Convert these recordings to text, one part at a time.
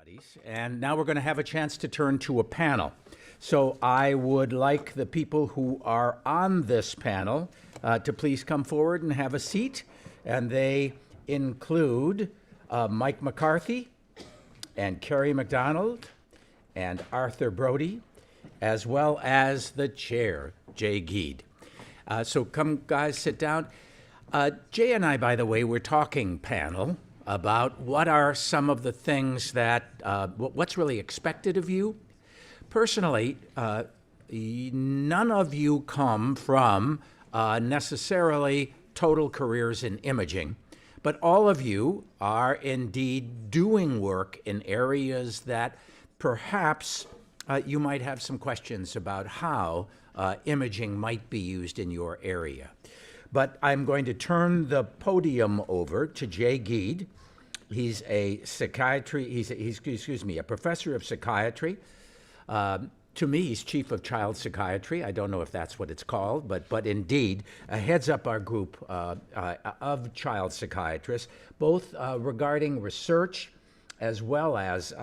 studies, and now we're going to have a chance to turn to a panel. So I would like the people who are on this panel to please come forward and have a seat. And they include Mike McCarthy and Carrie McDonald and Arthur Brody, as well as the chair, Giedd. So come, guys, sit down. Jay and I, by the way, we're talking panel about what are some of the things that, what's really expected of you. Personally, none of you come from necessarily total careers in imaging, but all of you are indeed doing work in areas that perhaps you might have some questions about how imaging might be used in your area. But I'm going to turn the podium over to Giedd. He's a professor of psychiatry. To me, he's chief of child psychiatry. I don't know if that's what it's called, but indeed heads up our group of child psychiatrists, both regarding research as well as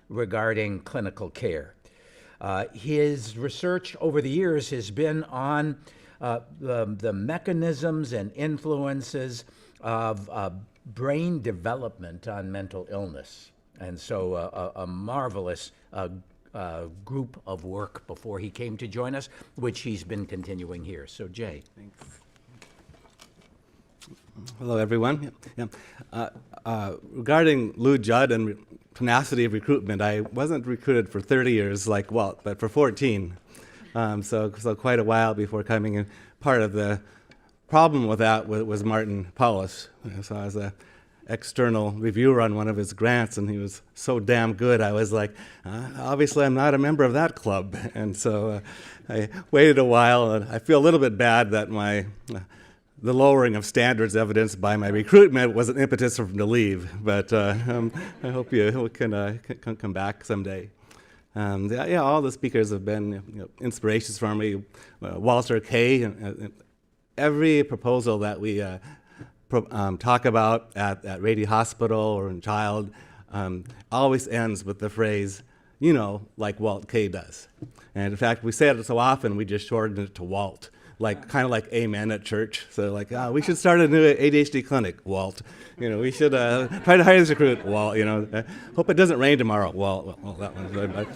regarding clinical care. His research over the years has been on the mechanisms and influences of brain development on mental illness. And so a marvelous group of work before he came to join us, which he's been continuing here. So Jay. Thanks. Hello, everyone. Regarding Lou Giedd and tenacity of recruitment, I wasn't recruited for 30 years like Walt, but for 14. So quite a while before coming in. Part of the problem with that was Martin Paulus. So I was an external reviewer on one of his grants, and he was so damn good, I was like, obviously I'm not a member of that club. And so I waited a while, and I feel a little bit bad that the lowering of standards evidenced by my recruitment was an impetus for him to leave. But I hope you can come back someday. All the speakers have been inspirations for me. Walter K. Every proposal that we talk about at Rady Hospital or in Child always ends with the phrase, like Walt K. does. And in fact, we say it so often, we just shortened it to Walt. Kind of like amen at church. So we should start a new ADHD clinic, Walt. We should try to hire this recruit, Walt. Hope it doesn't rain tomorrow, Walt. Well, that one's good. But,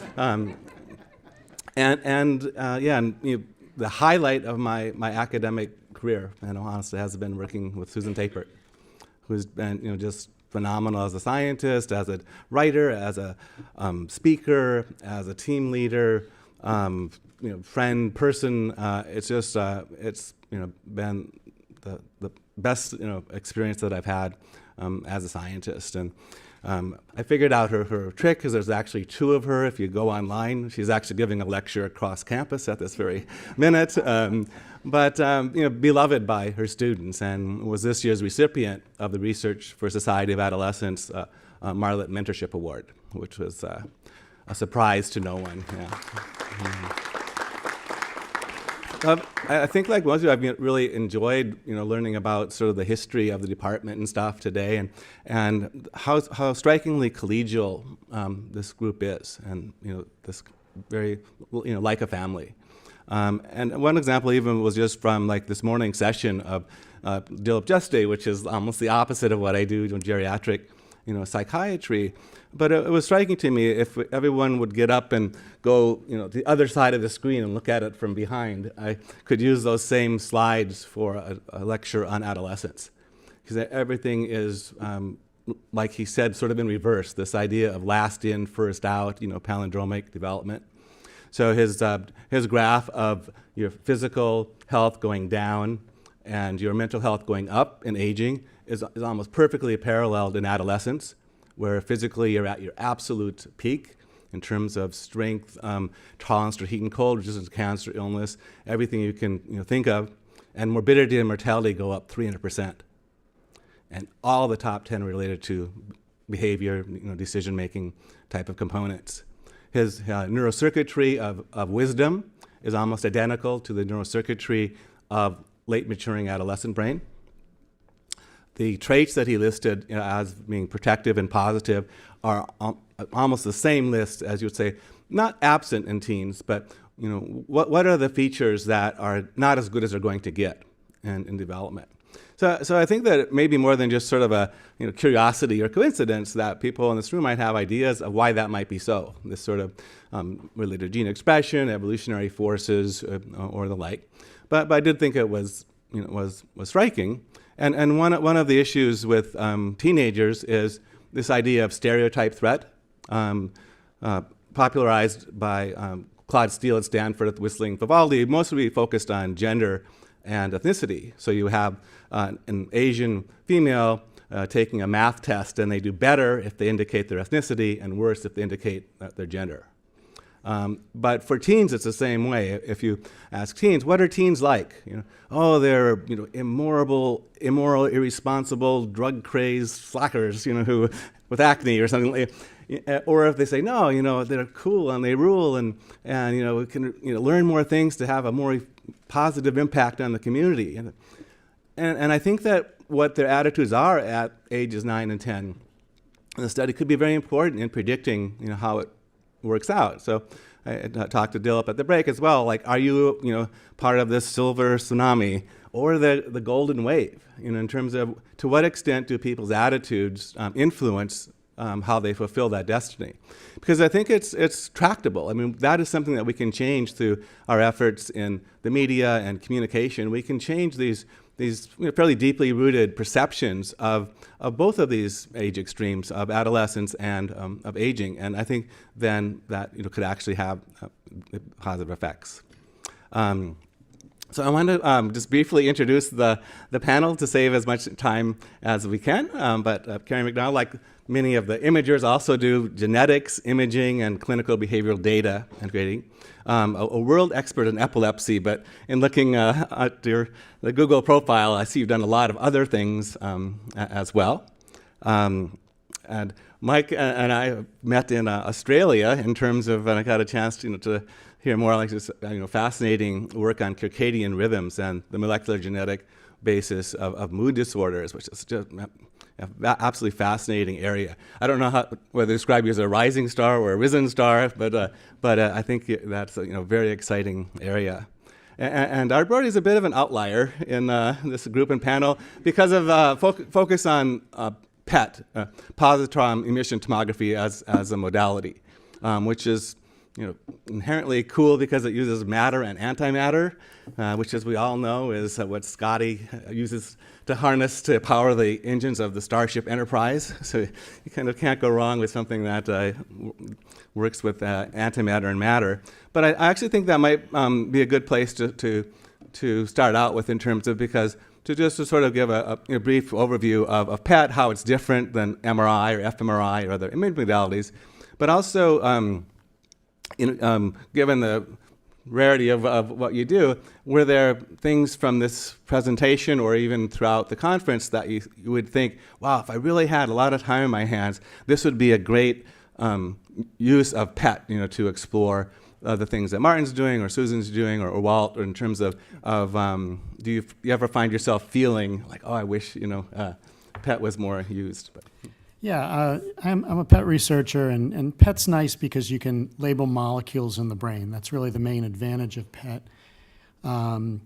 the highlight of my academic career, honestly, has been working with Susan Tapert, who's been just phenomenal as a scientist, as a writer, as a speaker, as a team leader. Friend, person. It's just it's been the best experience that I've had as a scientist. And I figured out her trick, because there's actually two of her. If you go online, she's actually giving a lecture across campus at this very minute. But beloved by her students, and was this year's recipient of the Research for Society of Adolescents Marlett Mentorship Award, which was a surprise to no one. Yeah. Mm-hmm. I think, like most of you, I've really enjoyed, learning about sort of the history of the department and stuff today, and how strikingly collegial this group is, and this very, like a family. And one example even was just from this morning's session of Dilip Juste, which is almost the opposite of what I do in geriatric, psychiatry. But it was striking to me if everyone would get up and go, the other side of the screen and look at it from behind. I could use those same slides for a lecture on adolescence, because everything is, like he said, sort of in reverse. This idea of last in, first out, palindromic development. So his graph of your physical health going down and your mental health going up in aging is almost perfectly paralleled in adolescence, where physically you're at your absolute peak in terms of strength, tolerance to heat and cold, resistance to cancer, illness, everything you can think of, and morbidity and mortality go up 300%. And all the top 10 related to behavior, decision-making type of components. His neurocircuitry of wisdom is almost identical to the neurocircuitry of late maturing adolescent brain. the traits that he listed as being protective and positive are almost the same list as you would say, not absent in teens, but what are the features that are not as good as they're going to get in development. So I think that it may be more than just sort of a curiosity or coincidence that people in this room might have ideas of why that might be so. This sort of related to gene expression, evolutionary forces, or the like. But I did think it was striking. And one of the issues with teenagers is this idea of stereotype threat, popularized by Claude Steele at Stanford at the Whistling Vivaldi, mostly focused on gender and ethnicity. So you have an Asian female taking a math test, and they do better if they indicate their ethnicity and worse if they indicate their gender. But for teens, it's the same way. If you ask teens, what are teens like? They're immoral, irresponsible, drug-crazed slackers, who with acne or something like. Or if they say no, they're cool and they rule, and we can learn more things to have a more positive impact on the community. And I think that what their attitudes are at ages 9 and 10 in the study could be very important in predicting how it works out. So I talked to Dilip at the break as well, like, are you part of this silver tsunami or the golden wave, in terms of to what extent do people's attitudes influence how they fulfill that destiny? Because I think it's tractable. I mean, that is something that we can change through our efforts in the media and communication. We can change these fairly deeply rooted perceptions of both of these age extremes, of adolescence and of aging. And I think then that could actually have positive effects. So I want to just briefly introduce the panel to save as much time as we can. But Carrie McDonald, like many of the imagers, also do genetics, imaging, and clinical behavioral data and grading. A world expert in epilepsy, but in looking at the Google profile, I see you've done a lot of other things as well. And Mike and I met in Australia in terms of, and I got a chance to hear more like this fascinating work on circadian rhythms and the molecular genetic basis of mood disorders, which is just an absolutely fascinating area. I don't know whether to describe you as a rising star or a risen star, but I think that's a very exciting area. And our Brody is a bit of an outlier in this group and panel because of focus on PET, positron emission tomography as a modality, which is inherently cool because it uses matter and antimatter, which, as we all know, is what Scotty uses to harness to power the engines of the Starship Enterprise. So you kind of can't go wrong with something that works with antimatter and matter. But I actually think that might be a good place to start out with in terms of, because to sort of give a brief overview of PET, how it's different than MRI or fMRI or other imaging modalities, but also given the rarity of what you do, were there things from this presentation or even throughout the conference that you would think, wow, if I really had a lot of time in my hands, this would be a great use of PET, to explore the things that Martin's doing or Susan's doing or Walt, or in terms of do you ever find yourself feeling like, oh, I wish PET was more used? But. Yeah, I'm a PET researcher, and PET's nice because you can label molecules in the brain. That's really the main advantage of PET. According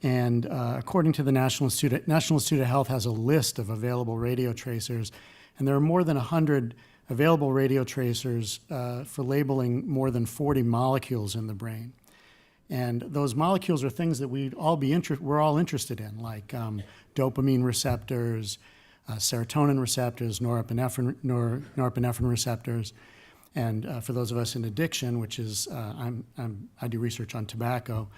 to the National Institute of Health has a list of available radio tracers, and there are more than 100 available radio tracers for labeling more than 40 molecules in the brain. And those molecules are things that we're all interested in, like dopamine receptors, serotonin receptors, norepinephrine receptors, and for those of us in addiction, which is I do research on tobacco,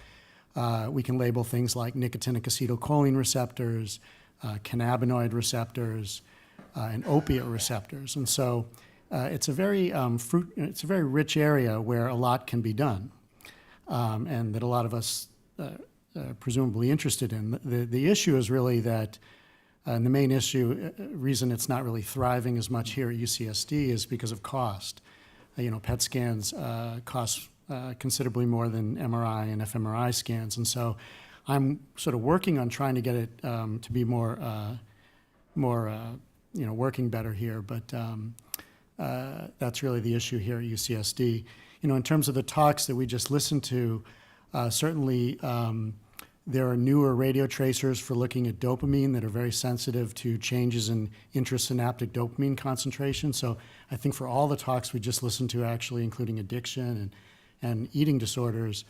we can label things like nicotinic acetylcholine receptors, cannabinoid receptors, and opiate receptors, and so it's a very rich area where a lot can be done, and that a lot of us are presumably interested in. The issue is really that. And the main reason it's not really thriving as much here at UCSD is because of cost. PET scans cost considerably more than MRI and fMRI scans, and so I'm sort of working on trying to get it to be more working better here. But that's really the issue here at UCSD. In terms of the talks that we just listened to, certainly there are newer radio tracers for looking at dopamine that are very sensitive to changes in intrasynaptic dopamine concentration. So I think for all the talks we just listened to, actually, including addiction and eating disorders,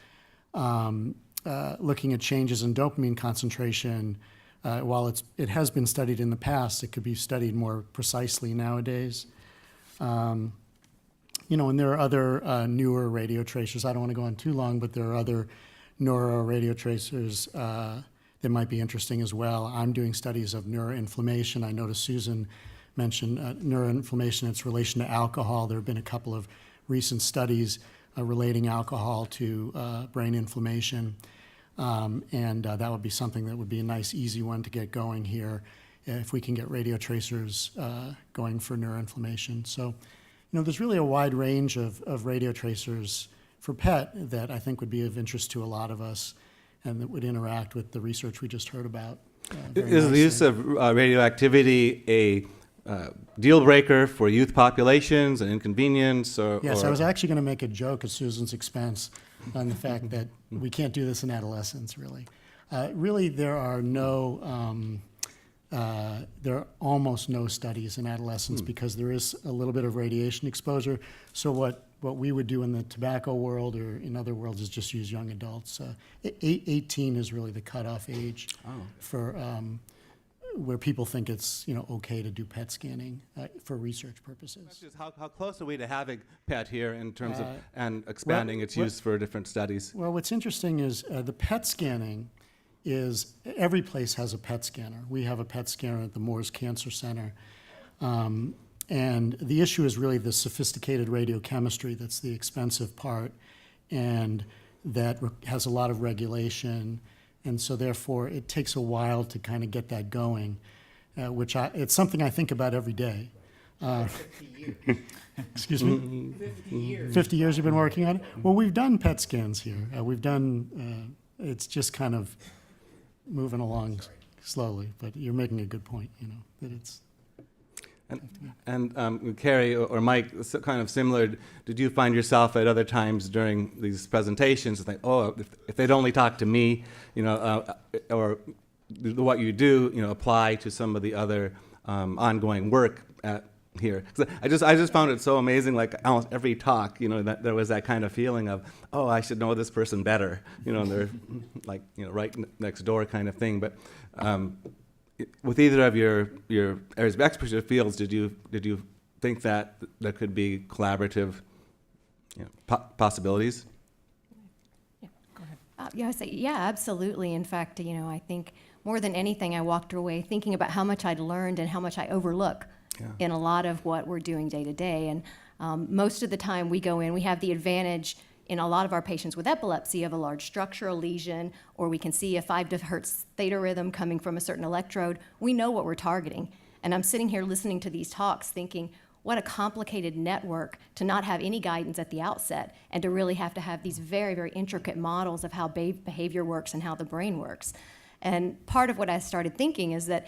looking at changes in dopamine concentration, while it has been studied in the past, it could be studied more precisely nowadays. And there are other newer radio tracers. I don't want to go on too long, but there are other neuro radio tracers that might be interesting as well. I'm doing studies of neuroinflammation. I noticed Susan mentioned neuroinflammation and its relation to alcohol. There have been a couple of recent studies relating alcohol to brain inflammation. And that would be something that would be a nice, easy one to get going here if we can get radio tracers going for neuroinflammation. So, there's really a wide range of radio tracers for PET that I think would be of interest to a lot of us and that would interact with the research we just heard about. Is the use of radioactivity a deal breaker for youth populations and inconvenience? Yes, I was actually going to make a joke at Susan's expense on the fact that we can't do this in adolescents, really. Really, there are almost no studies in adolescents because there is a little bit of radiation exposure. So what we would do in the tobacco world or in other worlds is just use young adults. 18 is really the cutoff age for where people think it's okay to do PET scanning for research purposes. How close are we to having PET here in terms of and expanding its use for different studies? Well, what's interesting is the PET scanning is every place has a PET scanner. We have a PET scanner at the Moores Cancer Center. And the issue is really the sophisticated radiochemistry that's the expensive part, and that has a lot of regulation. And so therefore, it takes a while to kind of get that going, it's something I think about every day. 50 years. Excuse me? 50 years. 50 years you've been working on it? Well, we've done PET scans here. It's just kind of moving along slowly, but you're making a good point, that it's... And Carrie or Mike, kind of similar, did you find yourself at other times during these presentations think, if they'd only talk to me, or what you do, apply to some of the other ongoing work here? I just found it so amazing, like almost every talk, that there was that kind of feeling of, I should know this person better, and they're like, right next door kind of thing. But with either of your areas of expertise or fields, did you think that there could be collaborative possibilities? Yeah, go ahead. Yeah, absolutely. In fact, I think more than anything, I walked away thinking about how much I'd learned and how much I overlook in a lot of what we're doing day to day. And most of the time we go in, we have the advantage in a lot of our patients with epilepsy of a large structural lesion, or we can see a 5 Hz theta rhythm coming from a certain electrode. We know what we're targeting. And I'm sitting here listening to these talks thinking, what a complicated network to not have any guidance at the outset and to really have to have these very, very intricate models of how behavior works and how the brain works. And part of what I started thinking is that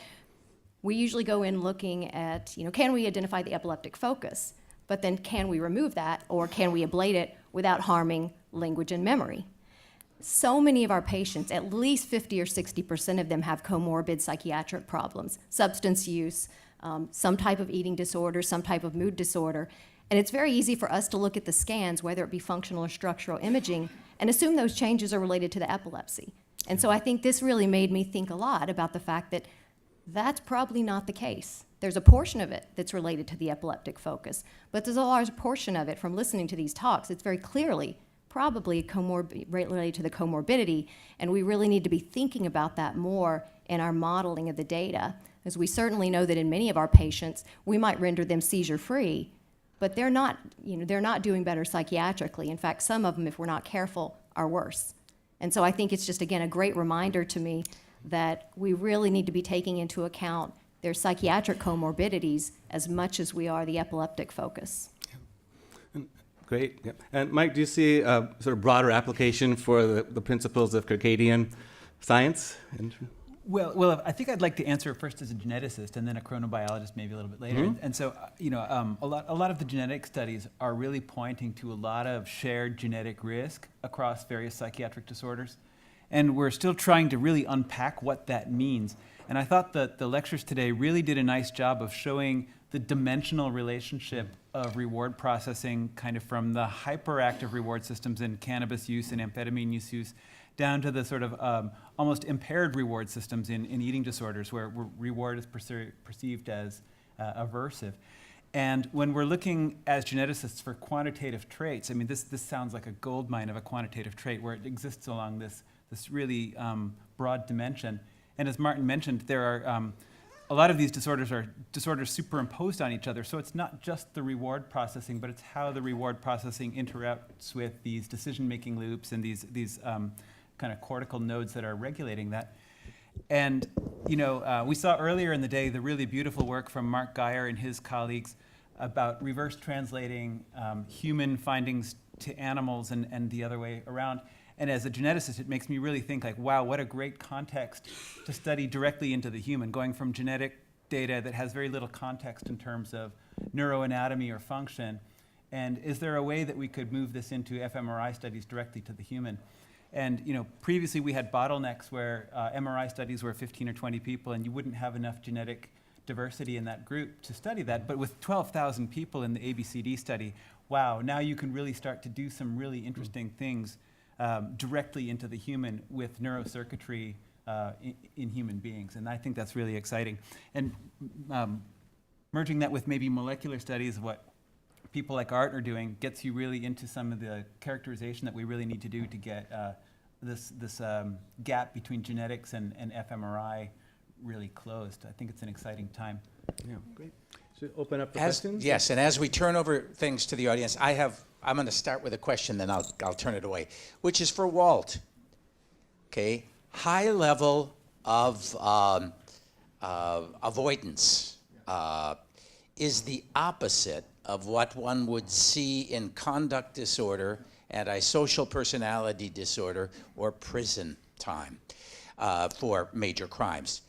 we usually go in looking at, can we identify the epileptic focus? But then can we remove that, or can we ablate it without harming language and memory? So many of our patients, at least 50 or 60% of them, have comorbid psychiatric problems, substance use, some type of eating disorder, some type of mood disorder. And it's very easy for us to look at the scans, whether it be functional or structural imaging, and assume those changes are related to the epilepsy. And so I think this really made me think a lot about the fact that that's probably not the case. There's a portion of it that's related to the epileptic focus, but there's a large portion of it from listening to these talks. It's very clearly probably related to the comorbidity, and we really need to be thinking about that more in our modeling of the data, as we certainly know that in many of our patients, we might render them seizure-free, but they're not doing better psychiatrically. In fact, some of them, if we're not careful, are worse. And so I think it's just, again, a great reminder to me that we really need to be taking into account their psychiatric comorbidities as much as we are the epileptic focus. Great. Yeah. And Mike, do you see a sort of broader application for the principles of circadian science? Well, I think I'd like to answer first as a geneticist and then a chronobiologist maybe a little bit later. And so, a lot of the genetic studies are really pointing to a lot of shared genetic risk across various psychiatric disorders. And we're still trying to really unpack what that means. And I thought that the lectures today really did a nice job of showing the dimensional relationship of reward processing, kind of from the hyperactive reward systems in cannabis use and amphetamine use down to the sort of almost impaired reward systems in eating disorders, where reward is perceived as aversive. And when we're looking as geneticists for quantitative traits, I mean, this sounds like a gold mine of a quantitative trait where it exists along this really broad dimension. And as Martin mentioned, there are a lot of these disorders are disorders superimposed on each other. So it's not just the reward processing, but it's how the reward processing interacts with these decision-making loops and these kind of cortical nodes that are regulating that. And we saw earlier in the day the really beautiful work from Mark Geyer and his colleagues about reverse translating human findings to animals and the other way around. And as a geneticist, it makes me really think like, wow, what a great context to study directly into the human, going from genetic data that has very little context in terms of neuroanatomy or function. And is there a way that we could move this into fMRI studies directly to the human? And previously we had bottlenecks where MRI studies were 15 or 20 people, and you wouldn't have enough genetic diversity in that group to study that. But with 12,000 people in the ABCD study, wow, now you can really start to do some really interesting things directly into the human with neurocircuitry in human beings. And I think that's really exciting. And merging that with maybe molecular studies of what people like Art are doing gets you really into some of the characterization that we really need to do to get this gap between genetics and fMRI really closed. I think it's an exciting time. Yeah, great. Should we open up for questions? Yes, and as we turn over things to the audience, I'm going to start with a question, then I'll turn it away, which is for Walt. Okay, high level of avoidance is the opposite of what one would see in conduct disorder, antisocial personality disorder, or prison time for major crimes.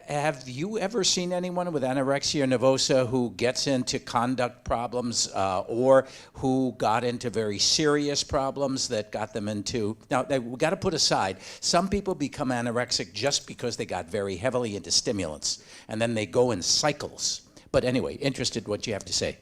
Have you ever seen anyone with anorexia nervosa who gets into conduct problems or who got into very serious problems that got them into... Now, we've got to put aside, some people become anorexic just because they got very heavily into stimulants, and then they go in cycles. But anyway, interested what you have to say.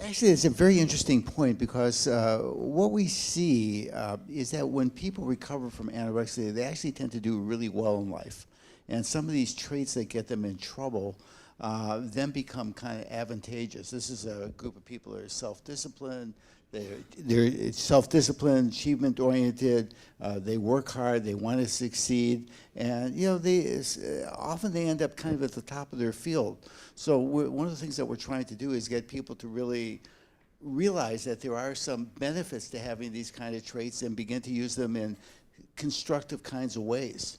Actually, it's a very interesting point because what we see is that when people recover from anorexia, they actually tend to do really well in life. And some of these traits that get them in trouble then become kind of advantageous. This is a group of people that are self-disciplined. They're self-disciplined, achievement-oriented. They work hard. They want to succeed, and often they end up kind of at the top of their field. So one of the things that we're trying to do is get people to really realize that there are some benefits to having these kind of traits and begin to use them in constructive kinds of ways.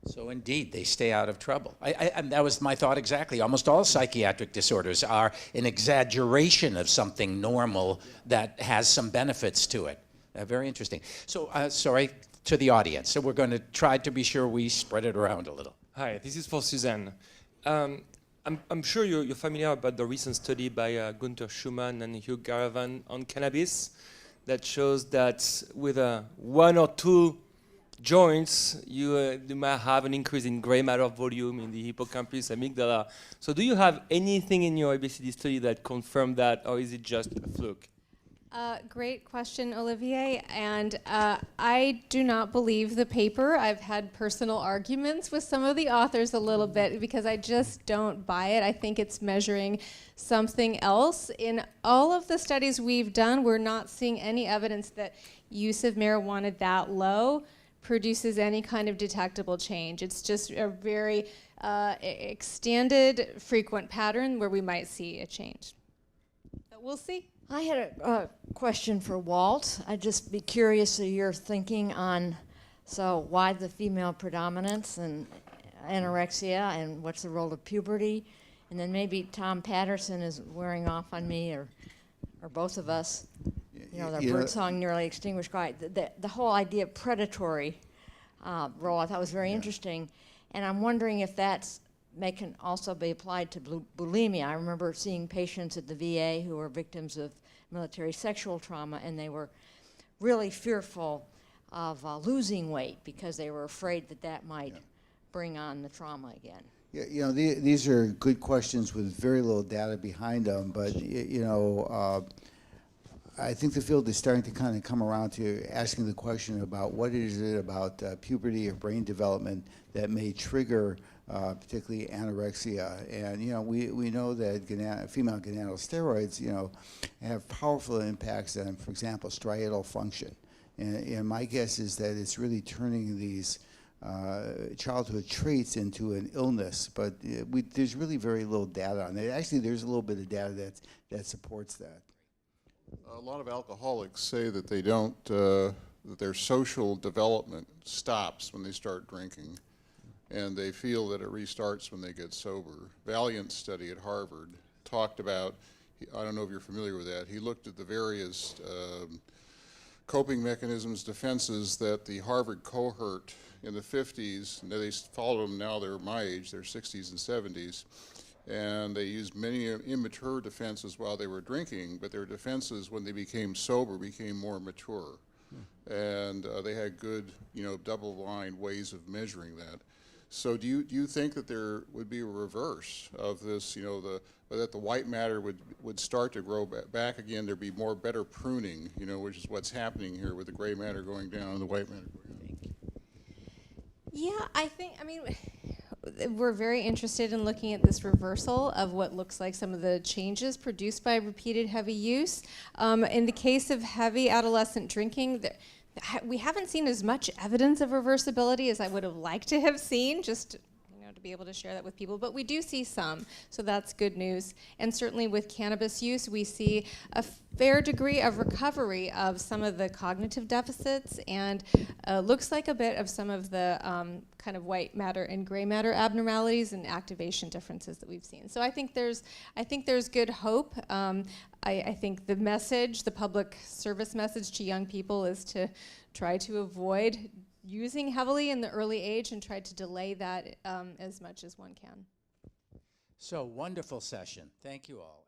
So indeed, they stay out of trouble. And that was my thought exactly. Almost all psychiatric disorders are an exaggeration of something normal that has some benefits to it. Very interesting. So, sorry to the audience. So we're going to try to be sure we spread it around a little. Hi, this is for Suzanne. I'm sure you're familiar about the recent study by Gunther Schumann and Hugh Garavan on cannabis that shows that with one or two joints, you might have an increase in gray matter volume in the hippocampus, amygdala. So do you have anything in your ABCD study that confirmed that, or is it just a fluke? Great question, Olivier. And I do not believe the paper. I've had personal arguments with some of the authors a little bit because I just don't buy it. I think it's measuring something else. In all of the studies we've done, we're not seeing any evidence that use of marijuana that low produces any kind of detectable change. It's just a very extended, frequent pattern where we might see a change. But we'll see. I had a question for Walt. I'd just be curious of your thinking on, so why the female predominance and anorexia, and what's the role of puberty? And then maybe Tom Patterson is wearing off on me, or both of us. The birdsong nearly extinguished quiet. The whole idea of predatory role I thought was very interesting. And I'm wondering if that's can also be applied to bulimia. I remember seeing patients at the VA who were victims of military sexual trauma, and they were really fearful of losing weight because they were afraid that that might bring on the trauma again. Yeah, you know, these are good questions with very little data behind them, but I think the field is starting to kind of come around to asking the question about what is it about puberty or brain development that may trigger particularly anorexia. And, you know, we know that female gonadal steroids, you know, have powerful impacts on, for example, striatal function. And my guess is that it's really turning these childhood traits into an illness, but there's really very little data on it. Actually, there's a little bit of data that supports that. A lot of alcoholics say that they don't, that their social development stops when they start drinking, and they feel that it restarts when they get sober. Valiant study at Harvard talked about, I don't know if you're familiar with that, he looked at the various coping mechanisms, defenses that the Harvard cohort in the 50s, and they followed them now, they're my age, they're 60s and 70s, and they used many immature defenses while they were drinking, but their defenses when they became sober became more mature. And they had good, you know, double-blind ways of measuring that. So do you think that there would be a reverse of this, you know, that the white matter would start to grow back again, there'd be more better pruning, you know, which is what's happening here with the gray matter going down and the white matter going up? Yeah, I mean, we're very interested in looking at this reversal of what looks like some of the changes produced by repeated heavy use. In the case of heavy adolescent drinking, we haven't seen as much evidence of reversibility as I would have liked to have seen, just to be able to share that with people, but we do see some, so that's good news. And certainly with cannabis use, we see a fair degree of recovery of some of the cognitive deficits, and looks like a bit of some of the kind of white matter and gray matter abnormalities and activation differences that we've seen. So I think there's good hope. I think the message, the public service message to young people is to try to avoid using heavily in the early age and try to delay that as much as one can. So, wonderful session. Thank you all.